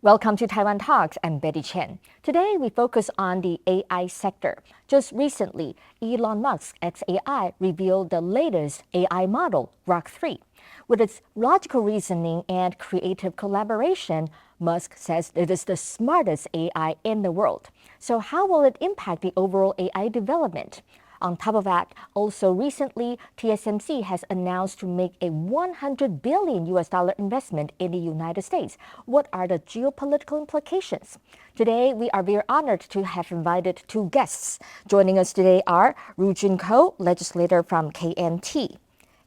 Welcome to Taiwan Talks. I'm Betty Chen. Today we focus on the AI sector. Just recently, Elon Musk XAI revealed the latest AI model, Grok 3. With its logical reasoning and creative collaboration, Musk says it is the smartest AI in the world. So how will it impact the overall AI development? On top of that, also recently, TSMC has announced to make a $100 billion investment in the United States. What are the geopolitical implications? Today, we are very honored to have invited two guests. Joining us today are Ju-chun Ko, legislator from KMT,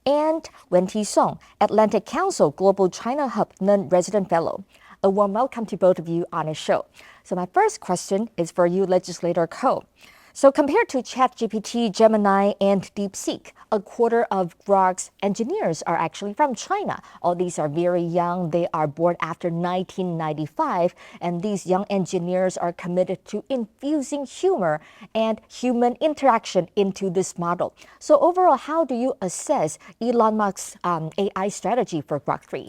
and Wen-ti Sung, Atlantic Council Global China Hub non-resident fellow. A warm welcome to both of you on the show. So my first question is for you, Legislator Ko. So compared to ChatGPT, Gemini, and DeepSeek, a quarter of Grok's engineers are actually from China. All these are very young. They are born after 1995, and these young engineers are committed to infusing humor and human interaction into this model. So overall, how do you assess Elon Musk's AI strategy for Grok 3?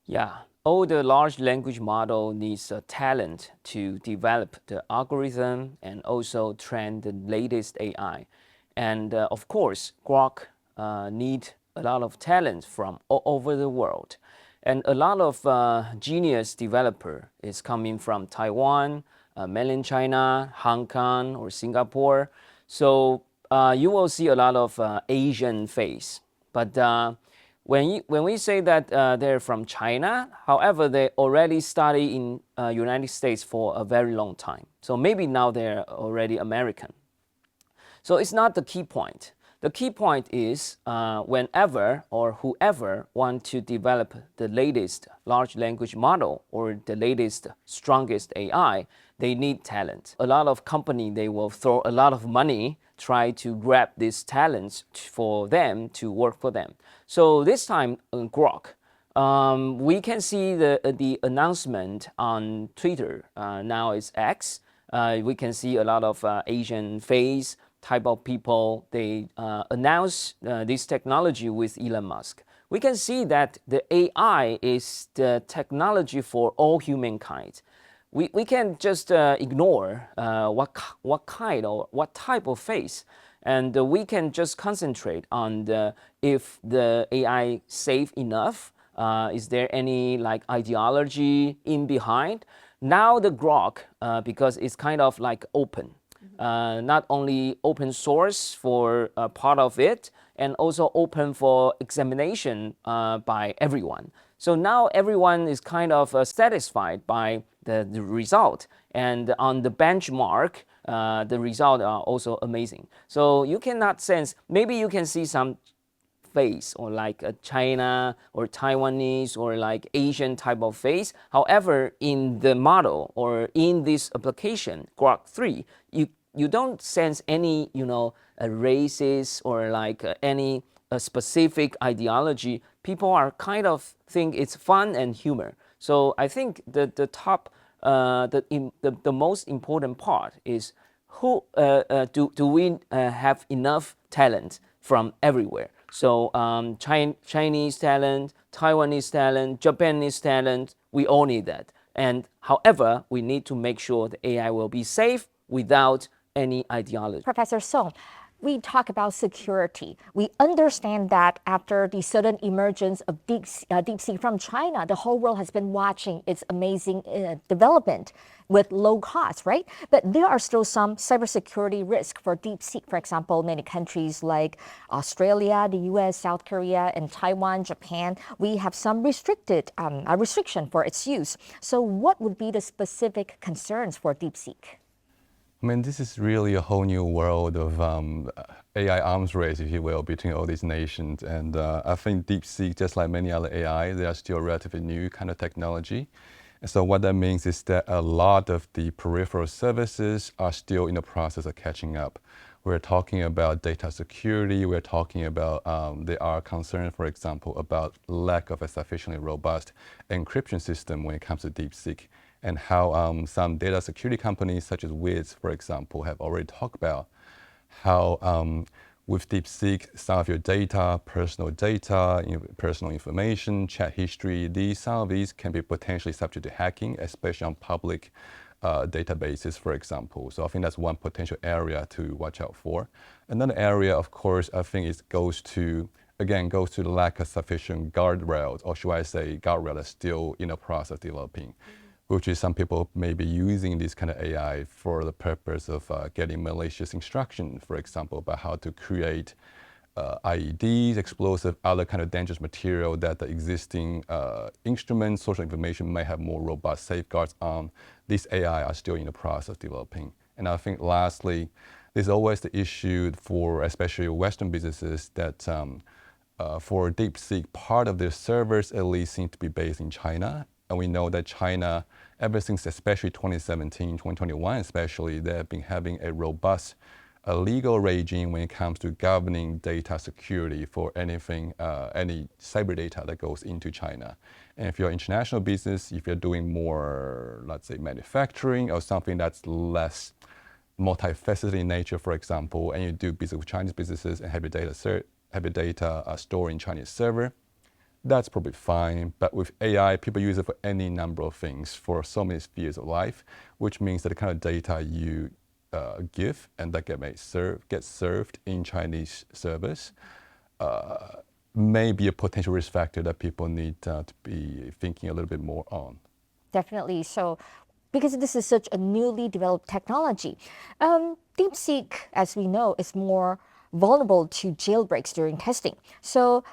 Yeah, all the large language model needs talent to develop the algorithm and also train the latest AI. And of course, Grok need a lot of talent from all over the world. And a lot of genius developer is coming from Taiwan, mainland China, Hong Kong, or Singapore. So you will see a lot of Asian face. But when we say that they're from China, however, they already study in United States for a very long time. So maybe now they're already American. So it's not the key point. The key point is whenever or whoever want to develop the latest large language model or the latest, strongest AI, they need talent. A lot of company, they will throw a lot of money try to grab these talents for them to work for them. So this time on Grok, we can see the announcement on Twitter. Now it's X. We can see a lot of Asian face type of people. They announce this technology with Elon Musk. We can see that the AI is the technology for all humankind. We can just ignore what kind or what type of face, and we can just concentrate on if the AI safe enough. Is there any like ideology in behind? Now the Grok, because it's kind of like open, not only open source for part of it, and also open for examination by everyone. So now everyone is kind of satisfied by the result. And on the benchmark, the results are also amazing. So you cannot sense, maybe you can see some face or like a China or Taiwanese or like Asian type of face. However, in the model or in this application, Grok 3, you don't sense any, racist or like any specific ideology. People are kind of think it's fun and humor. So I think the most important part is who do we have enough talent from everywhere. So Chinese talent, Taiwanese talent, Japanese talent, we all need that. And however, we need to make sure the AI will be safe without any ideology. Professor Sung, we talk about security. We understand that after the sudden emergence of DeepSeek from China, the whole world has been watching its amazing development with low cost, right? But there are still some cybersecurity risk for DeepSeek. For example, many countries like Australia, the U.S, South Korea, and Taiwan, Japan, we have some restriction for its use. So what would be the specific concerns for DeepSeek? I mean, this is really a whole new world of AI arms race, if you will, between all these nations. And I think DeepSeek, just like many other AI, they are still relatively new kind of technology. And so what that means is that a lot of the peripheral services are still in the process of catching up. We're talking about data security. We're talking about, there are concerns, for example, about lack of a sufficiently robust encryption system when it comes to DeepSeek, and how some data security companies such as Wiz, for example, have already talked about how with DeepSeek, some of your data, personal information, chat history, some of these can be potentially subject to hacking, especially on public databases, for example. So I think that's one potential area to watch out for. Another area, of course, I think goes to the lack of sufficient guardrails, or should I say guardrail that's still in the process of developing, which is some people may be using this kind of AI for the purpose of getting malicious instruction, for example, about how to create IEDs, explosive, other kind of dangerous material that the existing instruments, social information may have more robust safeguards on. These AI are still in the process of developing. And I think lastly, there's always the issue for especially Western businesses that for DeepSeek, part of their servers at least seem to be based in China. And we know that China, ever since especially 2017, 2021 especially, they have been having a robust legal regime when it comes to governing data security for anything, any cyber data that goes into China. And if you're an international business, if you're doing more, let's say, manufacturing or something that's less multifaceted in nature, for example, and you do business with Chinese businesses and have your data stored in Chinese server, that's probably fine. But with AI, people use it for any number of things for so many spheres of life, which means that the kind of data you give and that gets served in Chinese servers may be a potential risk factor that people need to be thinking a little bit more on. Definitely. So, because this is such a newly developed technology, DeepSeek, as we know, is more vulnerable to jailbreaks during testing. So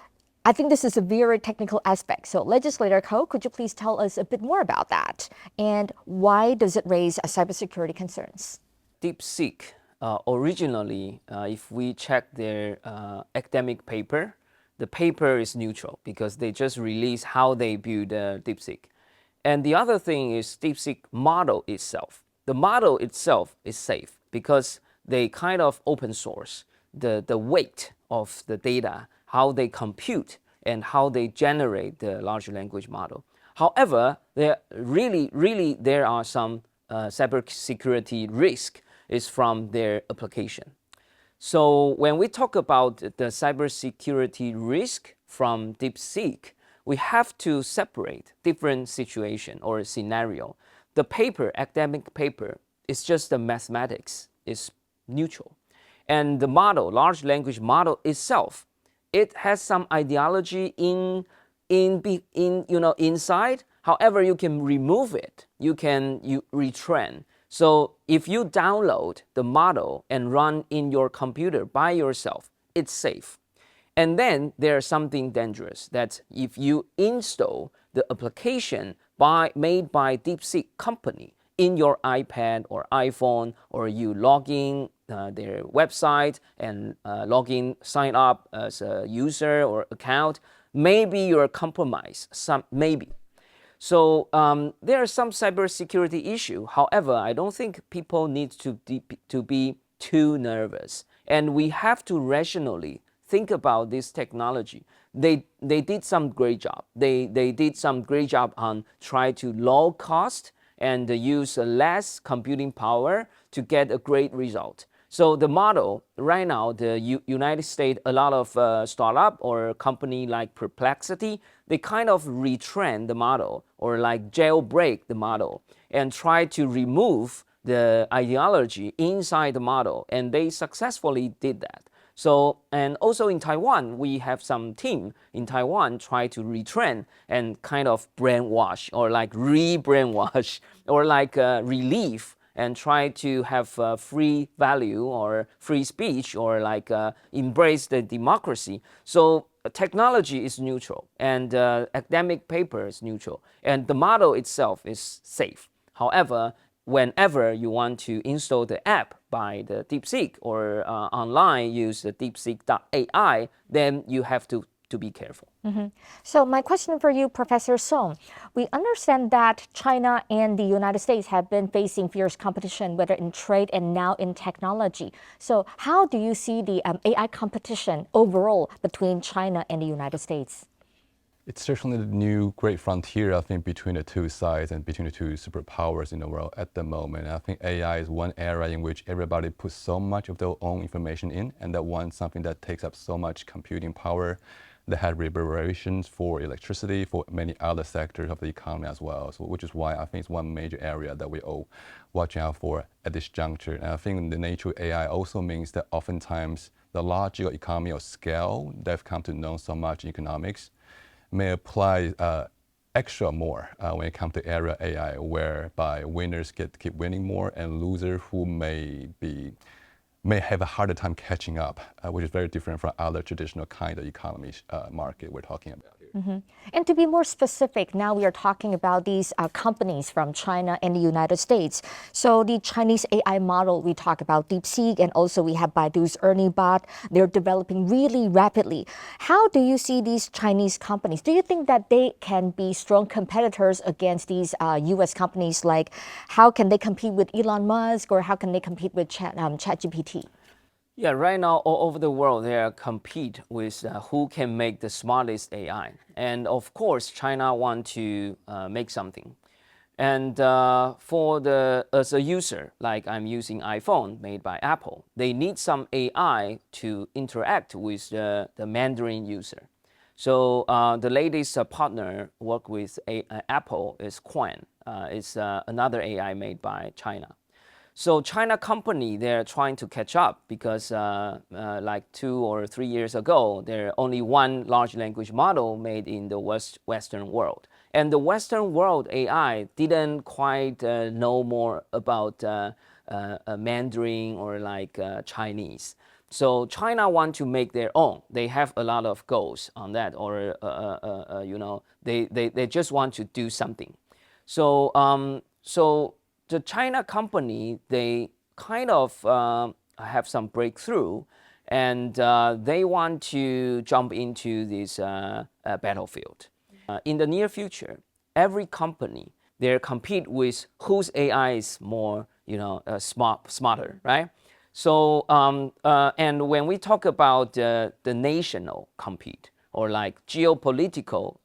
I think this is a very technical aspect. So Legislator Ko, could you please tell us a bit more about that? And why does it raise cybersecurity concerns? DeepSeek, originally, if we check their academic paper, the paper is neutral because they just release how they build DeepSeek. And the other thing is DeepSeek model itself. The model itself is safe because they kind of open source the weight of the data, how they compute and how they generate the large language model. However, there are some cybersecurity risk is from their application. So when we talk about the cybersecurity risk from DeepSeek, we have to separate different situation or scenario. The paper, academic paper, is just the mathematics, is neutral. And the model, large language model itself, it has some ideology inside. However, you can remove it. You retrain. So if you download the model and run in your computer by yourself, it's safe. And then there's something dangerous that if you install the application made by DeepSeek company in your iPad or iPhone, or you log in their website and sign up as a user or account, maybe you're compromised, maybe. So there are some cybersecurity issue. However, I don't think people need to be too nervous. And we have to rationally think about this technology. They did some great job. They did some great job on try to low cost and use less computing power to get a great result. So the model right now, the United States, a lot of startup or company like Perplexity, they kind of retrain the model or like jailbreak the model and try to remove the ideology inside the model, and they successfully did that. So, and also in Taiwan, we have some team in Taiwan try to retrain and kind of brainwash or like re-brainwash or like relieve and try to have free value or free speech or like embrace the democracy. So technology is neutral and academic paper is neutral and the model itself is safe. However, whenever you want to install the app by the DeepSeek or online use the DeepSeek.ai, then you have to be careful. Mm-hmm. So my question for you, Professor Sung, we understand that China and the United States have been facing fierce competition, whether in trade and now in technology. So how do you see the AI competition overall between China and the United States? It's certainly the new great frontier, I think, between the two sides and between the two superpowers in the world at the moment. I think AI is one area in which everybody puts so much of their own information in, and that one something that takes up so much computing power that had reverberations for electricity, for many other sectors of the economy as well. So, which is why I think it's one major area that we all watching out for at this juncture. And I think the nature of AI also means that oftentimes the larger economy of scale that have come to know so much in economics may apply extra more when it comes to area AI, whereby winners get to keep winning more and losers who may have a harder time catching up, which is very different from other traditional kind of economies market we're talking about here. And to be more specific, now we are talking about these companies from China and the United States. So the Chinese AI model, we talk about DeepSeek, and also we have Baidu's Ernie Bot. They're developing really rapidly. How do you see these Chinese companies? Do you think that they can be strong competitors against these U.S. companies? Like, how can they compete with Elon Musk, or how can they compete with ChatGPT? Yeah, right now all over the world they are compete with who can make the smartest AI, and of course China want to make something, and as a user, like I'm using iPhone made by Apple, they need some AI to interact with the Mandarin user. So the latest partner work with Apple is Qwen. It's another AI made by China. So China company, they're trying to catch up because like 2 or 3 years ago, there only one large language model made in the Western world. And the Western world AI didn't quite know more about Mandarin or like Chinese. So China want to make their own. They have a lot of goals on that, or they just want to do something. So the China company, they kind of have some breakthrough, and they want to jump into this battlefield. In the near future, every company, they compete with whose AI is more, smarter, right? So, and when we talk about the national compete, or like geopolitical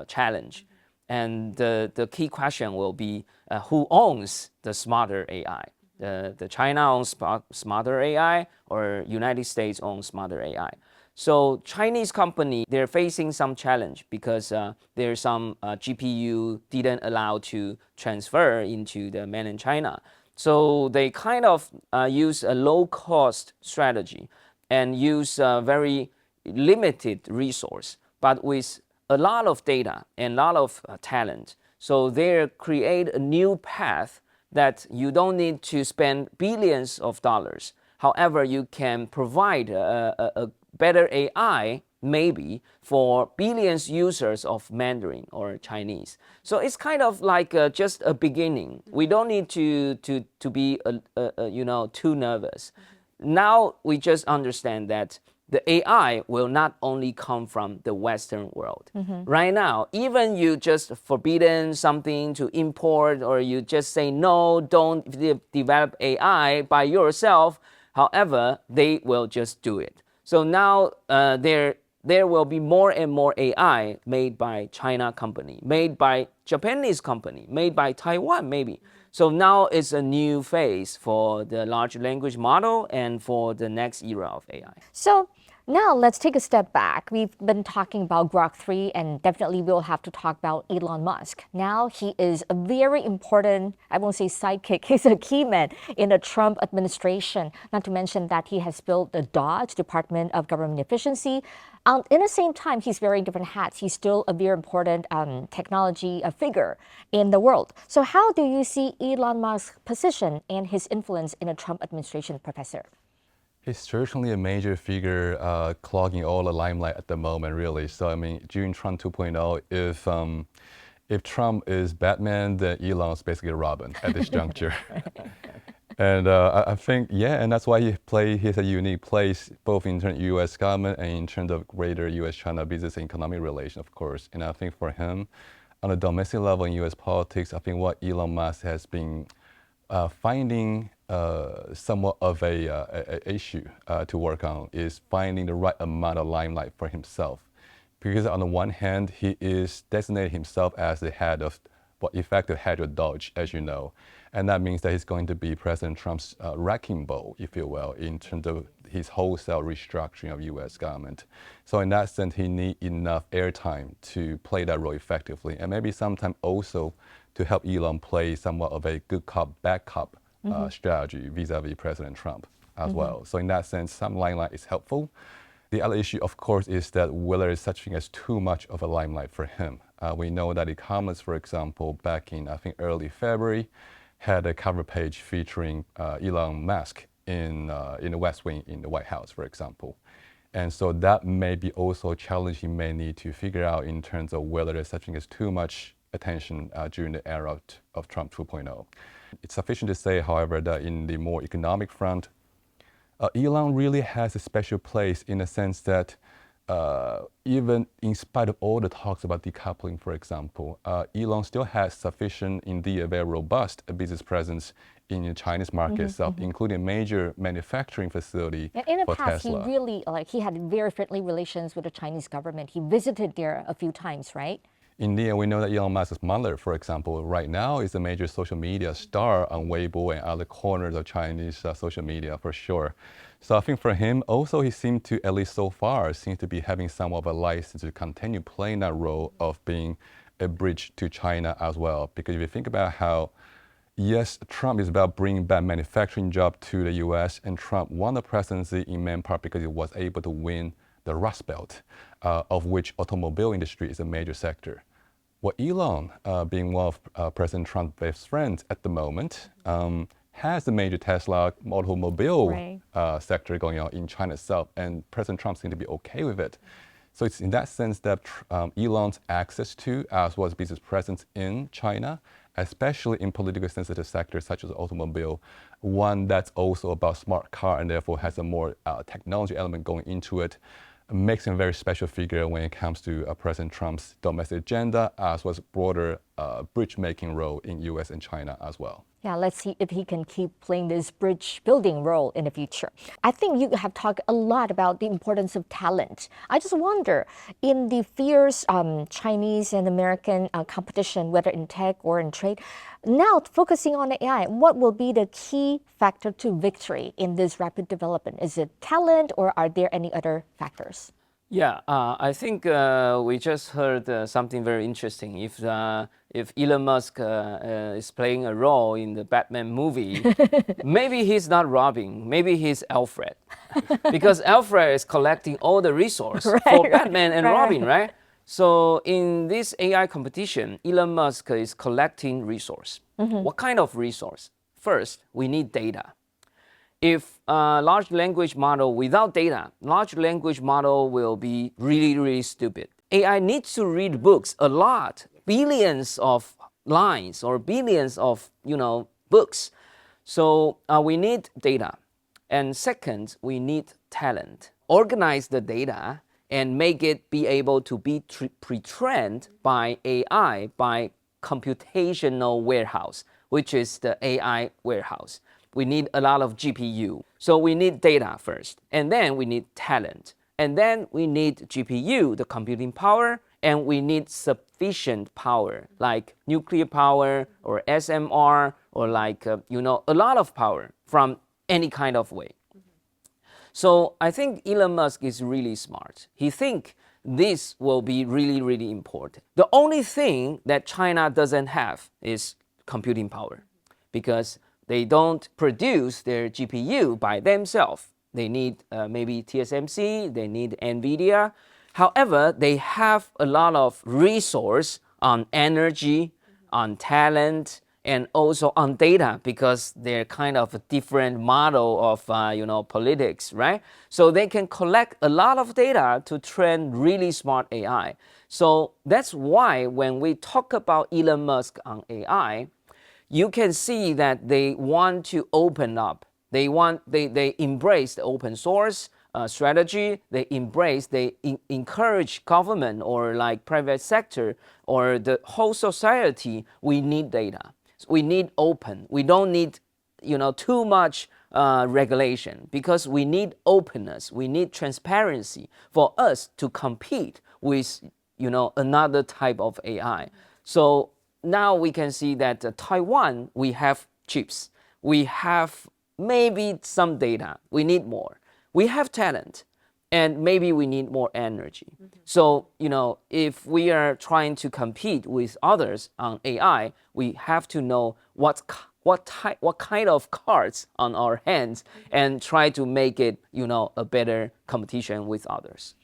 challenge, and the key question will be who owns the smarter AI? The China owns smarter AI, or United States owns smarter AI? So Chinese company, they're facing some challenge because there's some GPU didn't allow to transfer into the mainland China. So they kind of use a low-cost strategy and use very limited resource, but with a lot of data and a lot of talent. So they create a new path that you don't need to spend billions of dollars. However, you can provide a better AI maybe for billions users of Mandarin or Chinese. So it's kind of like just a beginning. We don't need to be too nervous. Now we just understand that the AI will not only come from the Western world. Right now, even you just forbidden something to import, or you just say, no, don't develop AI by yourself. However, they will just do it. So now there will be more and more AI made by China company, made by Japanese company, made by Taiwan maybe. So now it's a new phase for the large language model and for the next era of AI. So now let's take a step back. We've been talking about Grok 3, and definitely we'll have to talk about Elon Musk. Now he is a very important, I won't say sidekick, he's a key man in the Trump administration. Not to mention that he has built the DOGE, Department of Government Efficiency. In the same time, he's wearing different hats. He's still a very important technology figure in the world. So how do you see Elon Musk's position and his influence in the Trump administration, Professor? He's certainly a major figure clogging all the limelight at the moment, really. So, I mean, during Trump 2.0, if Trump is Batman, then Elon's basically Robin at this juncture. And I think, yeah, and that's why he has a unique place, both in terms of U.S. government and in terms of greater U.S. China business and economic relation, of course. And I think for him, on a domestic level in U.S. politics, I think what Elon Musk has been finding somewhat of a issue to work on is finding the right amount of limelight for himself. because on the one hand, he is designating himself as the head of, effective head of Doge, as you know. And that means that he's going to be President Trump's wrecking ball, if you will, in terms of his wholesale restructuring of U.S. government. So in that sense, he needs enough airtime to play that role effectively, and maybe sometime also to help Elon play somewhat of a good cop, bad cop strategy vis-a-vis President Trump as well. So in that sense, some limelight is helpful. The other issue, of course, is that whether it's such thing as too much of a limelight for him. We know that Economist, for example, back in, I think, early February, had a cover page featuring Elon Musk in the West Wing in the White House, for example. And so that may be also a challenge he may need to figure out in terms of whether there's such thing as too much attention during the era of Trump 2.0. It's sufficient to say, however, that in the more economic front, Elon really has a special place in the sense that even in spite of all the talks about decoupling, for example, Elon still has sufficient, indeed a very robust business presence in the Chinese market itself, including a major manufacturing facility And in the for past, Tesla. he really, he had very friendly relations with the Chinese government. He visited there a few times, right? Indeed, we know that Elon Musk's mother, for example, right now is a major social media star on Weibo and other corners of Chinese social media, for sure. So I think for him, also he seemed to, at least so far, seems to be having somewhat of a license to continue playing that role of being a bridge to China as well. Because if you think about how, yes, Trump is about bringing back manufacturing jobs to the U.S., and Trump won the presidency in main part because he was able to win the Rust Belt, of which automobile industry is a major sector. Well, Elon, being one of President Trump's best friends at the moment, has the major Tesla automobile sector going on in China itself, and President Trump seems to be okay with it. So it's in that sense that Elon's access to, as well as business presence in China, especially in politically sensitive sectors such as automobile, one that's also about smart car and therefore has a more technology element going into it, makes him a very special figure when it comes to President Trump's domestic agenda, as well as broader bridge-making role in U.S. and China as well. Yeah, let's see if he can keep playing this bridge-building role in the future. I think you have talked a lot about the importance of talent. I just wonder, in the fierce Chinese and American competition, whether in tech or in trade, now focusing on AI, what will be the key factor to victory in this rapid development? Is it talent, or are there any other factors? Yeah, I think we just heard something very interesting. If Elon Musk is playing a role in the Batman movie, maybe he's not Robin, maybe he's Alfred, because Alfred is collecting all the resources for Batman and Robin, right? So in this AI competition, Elon Musk is collecting resource. What kind of resource? First, we need data. If a large language model without data, large language model will be really, really stupid. AI needs to read books a lot, billions of lines or billions of books. So we need data. And second, we need talent. Organize the data and make it be able to be pre-trained by AI, by computational warehouse, which is the AI warehouse. We need a lot of GPU. So we need data first, and then we need talent. And then we need GPU, the computing power, and we need sufficient power, like nuclear power or SMR, or like, a lot of power from any kind of way. So I think Elon Musk is really smart. He thinks this will be really, really important. The only thing that China doesn't have is computing power, because they don't produce their GPU by themselves. They need maybe TSMC, they need NVIDIA. However, they have a lot of resource on energy, on talent, and also on data, because they're kind of a different model of politics, right? So they can collect a lot of data to train really smart AI. So that's why when we talk about Elon Musk on AI, you can see that they want to open up. They embrace the open source strategy. They encourage government or like private sector or the whole society. We need data. We need open. We don't need too much regulation, because we need openness. We need transparency for us to compete with, another type of AI. So now we can see that Taiwan, we have chips, we have maybe some data, we need more. We have talent, and maybe we need more energy. So, if we are trying to compete with others on AI, we have to know what kind of cards on our hands and try to make it, a better competition with others.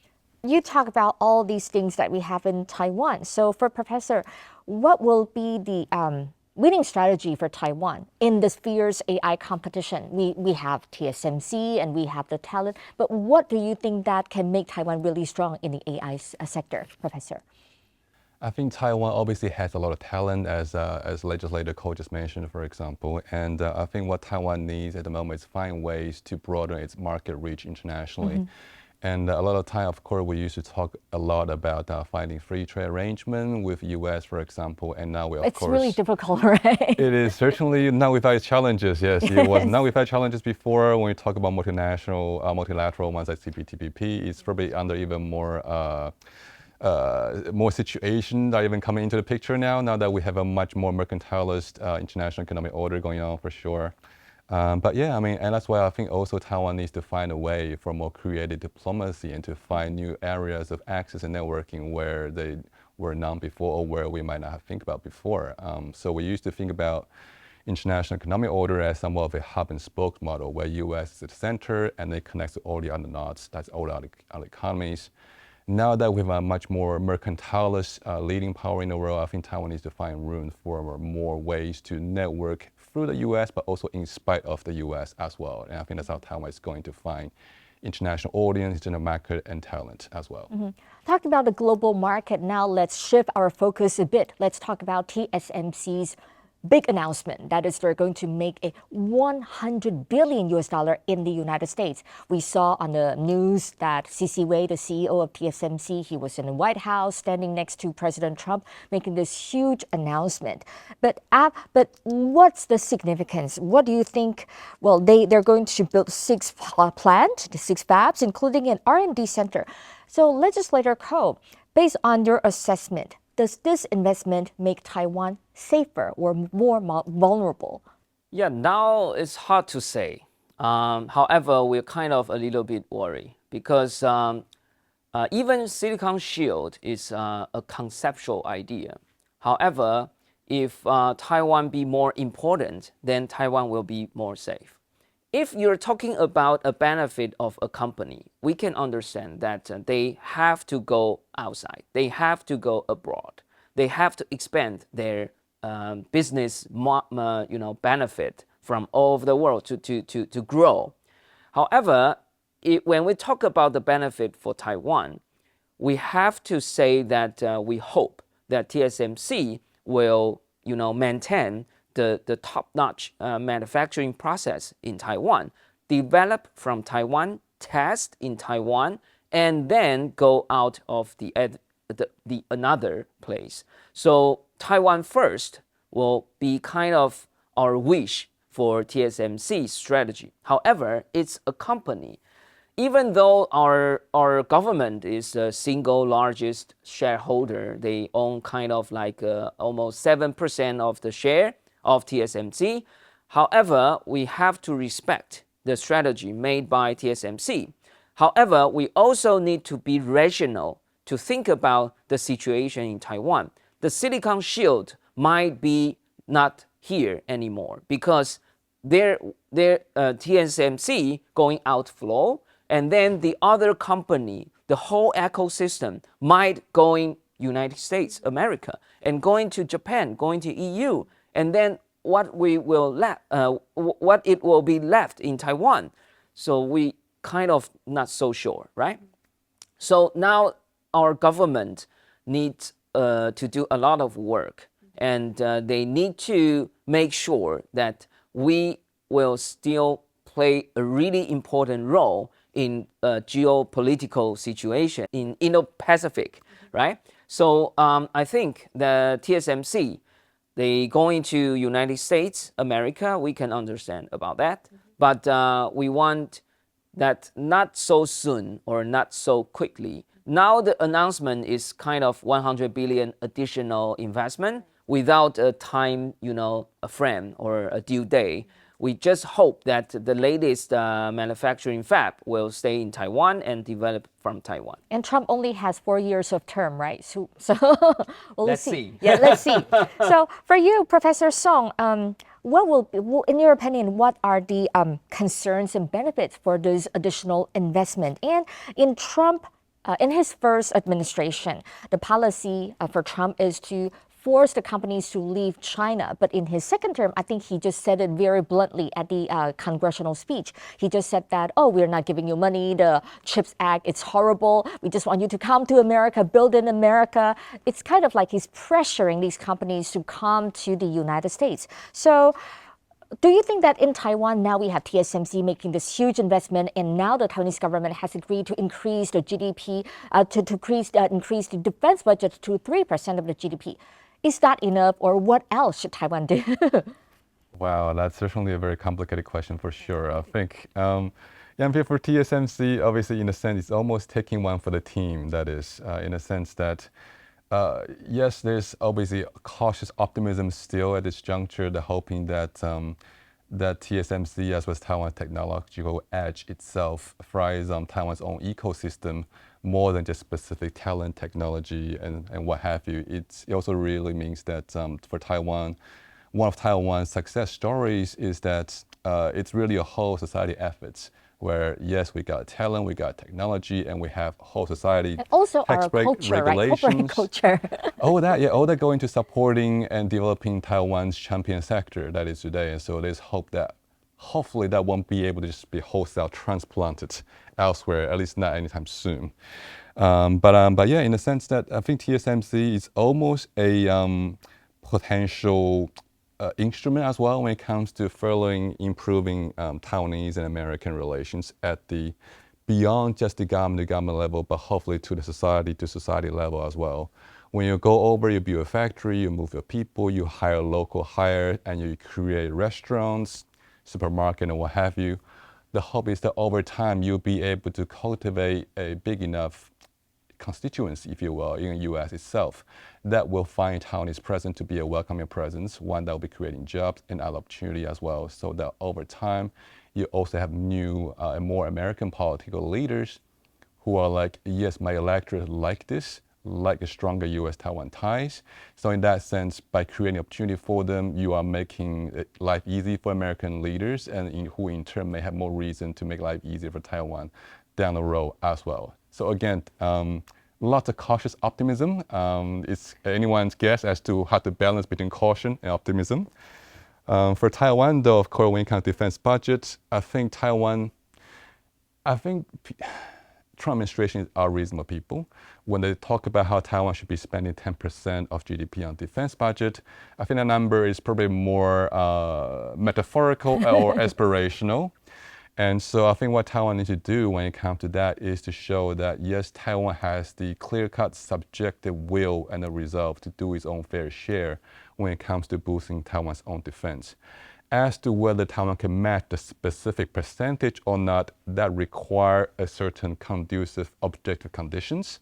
You talk about all these things that we have in Taiwan. So for Professor, what will be the winning strategy for Taiwan in this fierce AI competition? We have TSMC and we have the talent, but what do you think that can make Taiwan really strong in the AI sector, Professor? I think Taiwan obviously has a lot of talent, as Legislator Ko just mentioned, for example. And I think what Taiwan needs at the moment is find ways to broaden its market reach internationally. And a lot of time, of course, we used to talk a lot about finding free trade arrangement with U.S., for example, and now we, of course... It's really difficult, right? It is certainly, now we've had challenges, yes. It was, now we've had challenges before when we talk about multilateral ones like CPTPP. It's probably under even more situation that are even coming into the picture now that we have a much more mercantilist international economic order going on for sure. But yeah, and that's why I think also Taiwan needs to find a way for more creative diplomacy and to find new areas of access and networking where they were none before or where we might not have think about before. So we used to think about international economic order as somewhat of a hub and spoke model where U.S. is at the center and they connect to all the other nodes, that's all the other economies. Now that we have a much more mercantilist leading power in the world, I think Taiwan needs to find room for more ways to network through the U.S., but also in spite of the U.S. as well. And I think that's how Taiwan is going to find international audience, international market, and talent as well. Talking about the global market, now let's shift our focus a bit. Let's talk about TSMC's big announcement. That is, they're going to make a $100 billion in the United States. We saw on the news that C.C. Wei, the CEO of TSMC, he was in the White House standing next to President Trump, making this huge announcement. But what's the significance? What do you think? Well, they're going to build 6 fabs, including an R&D center. So, Legislator Ko, based on your assessment, does this investment make Taiwan safer or more vulnerable? Yeah, now it's hard to say. However, we're kind of a little bit worried because even Silicon Shield is a conceptual idea. However, if Taiwan be more important, then Taiwan will be more safe. If you're talking about a benefit of a company, we can understand that they have to go outside. They have to go abroad. They have to expand their business benefit from all over the world to grow. However, when we talk about the benefit for Taiwan, we have to say that we hope that TSMC will maintain the top-notch manufacturing process in Taiwan, develop from Taiwan, test in Taiwan, and then go out of the another place. So Taiwan first will be kind of our wish for TSMC's strategy. However, it's a company. Even though our government is the single largest shareholder, they own kind of like almost 7% of the share of TSMC. However, we have to respect the strategy made by TSMC. However, we also need to be rational to think about the situation in Taiwan. The Silicon Shield might be not here anymore because their TSMC going outflow, and then the other company, the whole ecosystem might going United States, America, and going to Japan, going to EU, and then what it will be left in Taiwan. So we kind of not so sure, right? So now our government needs to do a lot of work, and they need to make sure that we will still play a really important role in a geopolitical situation in Indo-Pacific, right? So I think the TSMC, they going to United States, America, we can understand about that. But we want that not so soon or not so quickly Now the announcement is kind of 100 billion additional investment without a time, a frame or a due date. We just hope that the latest manufacturing fab will stay in Taiwan and develop from Taiwan. And Trump only has 4 years of term, right? So we'll Let's see. see. Yeah, let's see. So for you, Professor Song, in your opinion, what are the concerns and benefits for this additional investment? And in Trump, in his first administration, the policy for Trump is to force the companies to leave China. But in his second term, I think he just said it very bluntly at the congressional speech. He just said that, oh, we're not giving you money. The CHIPS Act, it's horrible. We just want you to come to America, build in America. It's kind of like he's pressuring these companies to come to the United States. So do you think that in Taiwan now we have TSMC making this huge investment, and now the Taiwanese government has agreed to increase the GDP, to increase the defense budget to 3% of the GDP? Is that enough, or what else should Taiwan do? Wow, that's certainly a very complicated question for sure. I think, for TSMC, obviously, in a sense, it's almost taking one for the team. That is, in a sense that, yes, there's obviously cautious optimism still at this juncture, the hoping that that TSMC, as well as Taiwan's technological edge itself, thrives on Taiwan's own ecosystem more than just specific talent, technology, and what have you. It also really means that for Taiwan, one of Taiwan's success stories is that it's really a whole society effort where, yes, we got talent, we got technology, and we have whole society. And also our tax break culture, right? Corporate regulations. culture. all that go into supporting and developing Taiwan's champion sector that is today. And so there's hope that hopefully that won't be able to just be wholesale transplanted elsewhere, at least not anytime soon. But yeah, in the sense that I think TSMC is almost a potential instrument as well when it comes to furthering, improving Taiwanese and American relations at the beyond just the government level, but hopefully to the society level as well. When you go over, you build a factory, you move your people, you hire local hire, and you create restaurants, supermarket, and what have you. The hope is that over time you'll be able to cultivate a big enough constituency, if you will, in the U.S. itself, that will find Taiwanese presence to be a welcoming presence, one that will be creating jobs and other opportunity as well, so that over time, you also have new and more American political leaders who are like, yes, my electorate like this, like a stronger U.S.-Taiwan ties. So in that sense, by creating opportunity for them, you are making life easy for American leaders, and who in turn may have more reason to make life easier for Taiwan down the road as well. So again, lots of cautious optimism. It's anyone's guess as to how to balance between caution and optimism. For Taiwan, though, of course, when it comes to defense budget, I think Trump administration are reasonable people. When they talk about how Taiwan should be spending 10% of GDP on defense budget, I think the number is probably more metaphorical or aspirational. And so I think what Taiwan needs to do when it comes to that is to show that, yes, Taiwan has the clear-cut subjective will and the resolve to do its own fair share when it comes to boosting Taiwan's own defense. As to whether Taiwan can match the specific percentage or not, that require a certain conducive objective conditions,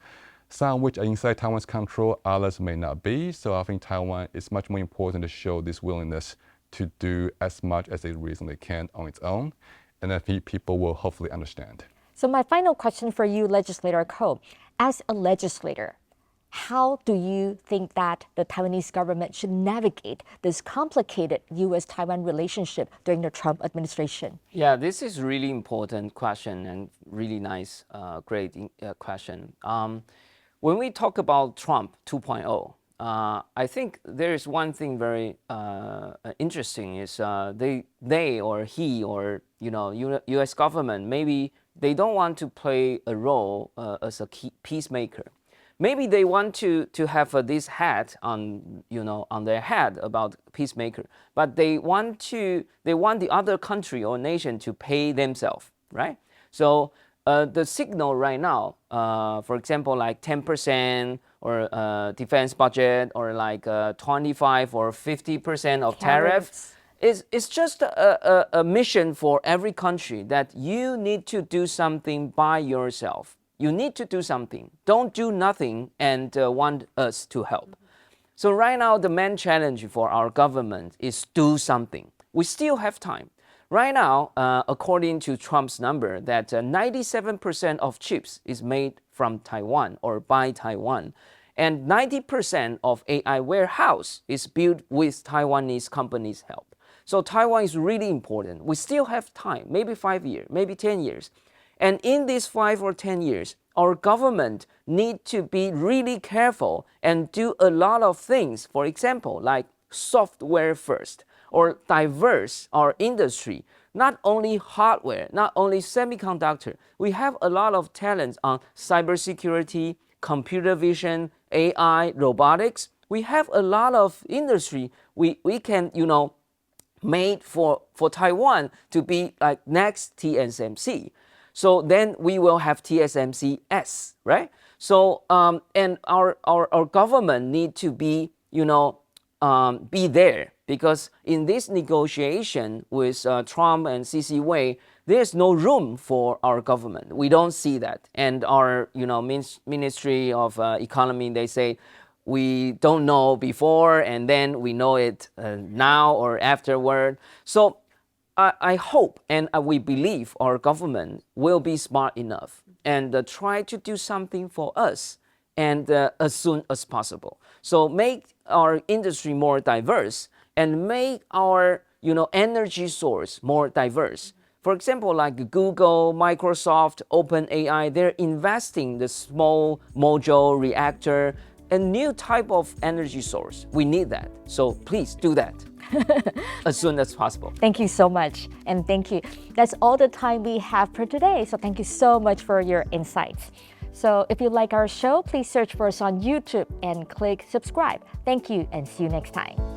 some of which are inside Taiwan's control, others may not be. So I think Taiwan is much more important to show this willingness to do as much as it reasonably can on its own. And I think people will hopefully understand. So my final question for you, Legislator Ko, as a legislator, how do you think that the Taiwanese government should navigate this complicated U.S.-Taiwan relationship during the Trump administration? Yeah, this is really important question and really nice, great question. When we talk about Trump 2.0, I think there is one thing very interesting is they or he or U.S. government, maybe they don't want to play a role as a peacemaker. Maybe they want to have this hat on on their head about peacemaker, but they want the other country or nation to pay themselves, right? So the signal right now, for example, like 10% or defense budget, or like 25 or 50% of tariffs, is just a mission for every country that you need to do something by yourself You need to do something. Don't do nothing and want us to help. So right now, the main challenge for our government is do something. We still have time. Right now, according to Trump's number, that 97% of chips is made from Taiwan or by Taiwan. And 90% of AI warehouse is built with Taiwanese companies' help. So Taiwan is really important. We still have time, maybe 5 years, maybe 10 years. And in these 5 or 10 years, our government need to be really careful and do a lot of things. For example, like software first or diverse our industry, not only hardware, not only semiconductor. We have a lot of talents on cybersecurity, computer vision, AI, robotics. We have a lot of industry we can, made for Taiwan to be like next TSMC. So then we will have TSMC S, right? So and our government need to be be there, because in this negotiation with Trump and CC Wei, there's no room for our government. We don't see that. And our Ministry of Economy, they say, we don't know before and then we know it now or afterward. So I hope and we believe our government will be smart enough and try to do something for us and as soon as possible. So make our industry more diverse and make our energy source more diverse. For example, like Google, Microsoft, OpenAI, they're investing the small module reactor, a new type of energy source. We need that. So please do that as soon as possible. Thank you so much. And thank you. That's all the time we have for today. So thank you so much for your insights. So if you like our show, please search for us on YouTube and click subscribe. Thank you and see you next time.